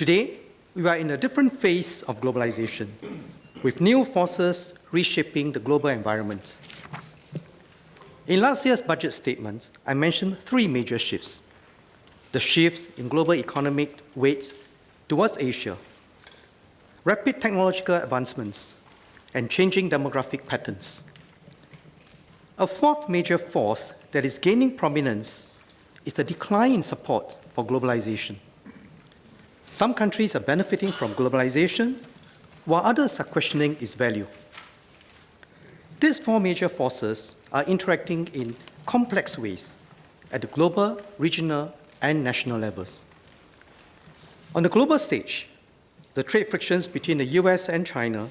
Today, we are in a different phase of globalization, with new forces reshaping the global environment. In last year's budget statement, I mentioned three major shifts. The shift in global economic weight towards Asia, rapid technological advancements, and changing demographic patterns. A fourth major force that is gaining prominence is the decline in support for globalization. Some countries are benefiting from globalization, while others are questioning its value. These four major forces are interacting in complex ways at the global, regional, and national levels. On the global stage, the trade frictions between the US and China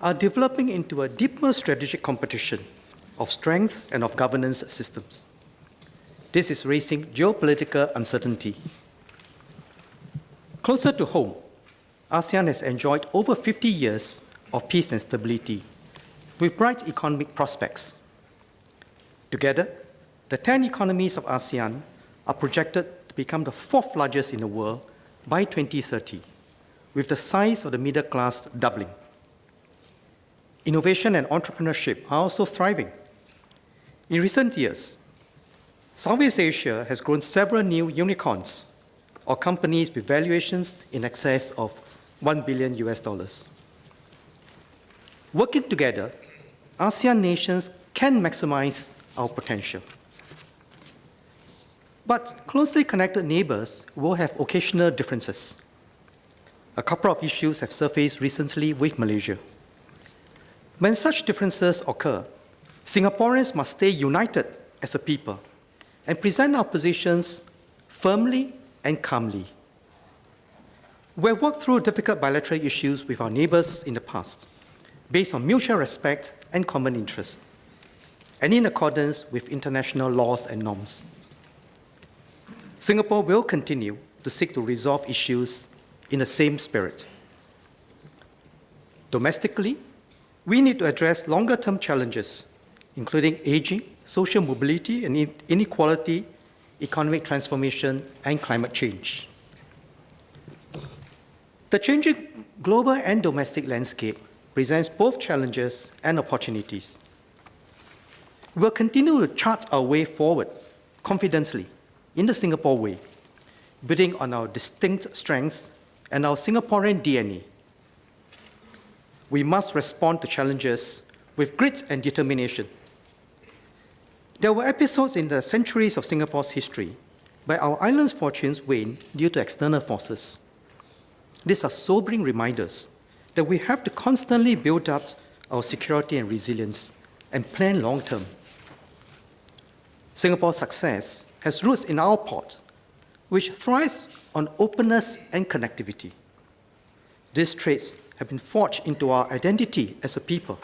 are developing into a deeper strategic competition of strength and of governance systems. This is raising geopolitical uncertainty. Closer to home, ASEAN has enjoyed over 50 years of peace and stability, with bright economic prospects. Together, the 10 economies of ASEAN are projected to become the fourth largest in the world by 2030, with the size of the middle class doubling. Innovation and entrepreneurship are also thriving. In recent years, Southeast Asia has grown several new unicorns, or companies with valuations in excess of $1 billion. Working together, ASEAN nations can maximize our potential. But closely connected neighbors will have occasional differences. A couple of issues have surfaced recently with Malaysia. When such differences occur, Singaporeans must stay united as a people and present our positions firmly and calmly. We have worked through difficult bilateral issues with our neighbors in the past, based on mutual respect and common interest, and in accordance with international laws and norms. Singapore will continue to seek to resolve issues in the same spirit. Domestically, we need to address longer-term challenges, including aging, social mobility and inequality, economic transformation, and climate change. The changing global and domestic landscape presents both challenges and opportunities. We will continue to chart our way forward confidently in the Singapore way, building on our distinct strengths and our Singaporean DNA. We must respond to challenges with grit and determination. There were episodes in the centuries of Singapore's history where our island's fortunes waned due to external forces. These are sobering reminders that we have to constantly build up our security and resilience and plan long-term. Singapore's success has roots in our port, which thrives on openness and connectivity. These traits have been forged into our identity as a people.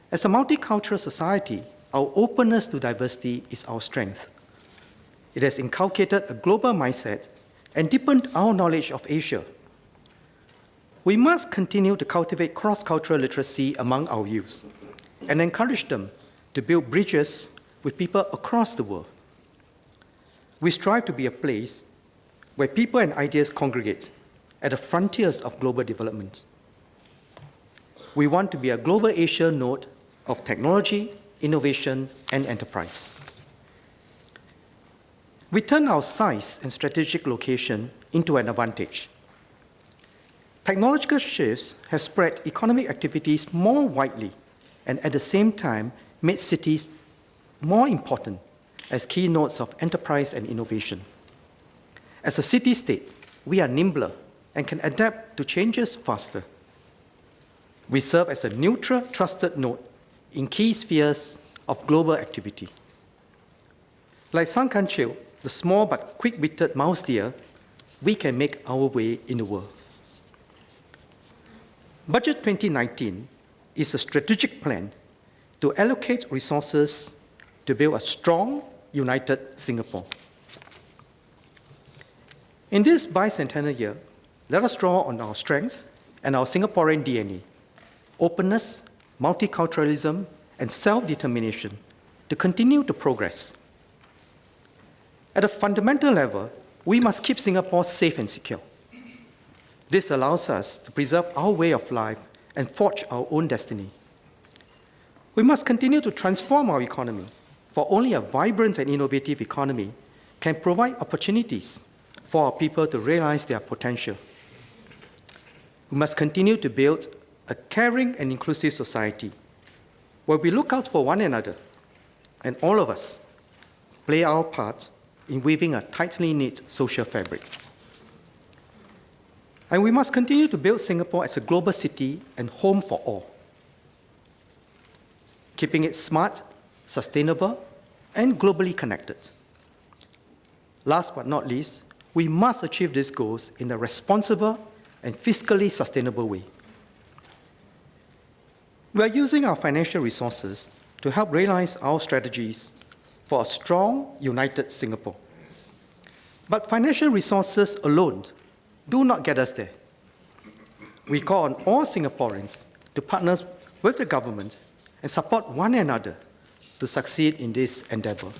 As a multicultural society, our openness to diversity is our strength. It has inculcated a global mindset and deepened our knowledge of Asia. We must continue to cultivate cross-cultural literacy among our youth and encourage them to build bridges with people across the world. We strive to be a place where people and ideas congregate at the frontiers of global development. We want to be a global Asia node of technology, innovation, and enterprise. We turn our size and strategic location into an advantage. Technological shifts have spread economic activities more widely and at the same time made cities more important as key nodes of enterprise and innovation. As a city-state, we are nimbler and can adapt to changes faster. We serve as a neutral, trusted node in key spheres of global activity. Like Sang Kan Chew, the small but quick-witted mouse deer, we can make our way in the world. Budget 2019 is a strategic plan to allocate resources to build a strong, united Singapore. In this bicentennial year, let us draw on our strengths and our Singaporean DNA, openness, multiculturalism, and self-determination to continue to progress. At a fundamental level, we must keep Singapore safe and secure. This allows us to preserve our way of life and forge our own destiny. We must continue to transform our economy, for only a vibrant and innovative economy can provide opportunities for our people to realize their potential. We must continue to build a caring and inclusive society where we look out for one another and all of us play our part in weaving a tightly knit social fabric. And we must continue to build Singapore as a global city and home for all, keeping it smart, sustainable, and globally connected. Last but not least, we must achieve these goals in a responsible and fiscally sustainable way. We are using our financial resources to help realize our strategies for a strong, united Singapore. But financial resources alone do not get us there. We call on all Singaporeans to partner with the government and support one another to succeed in this endeavor.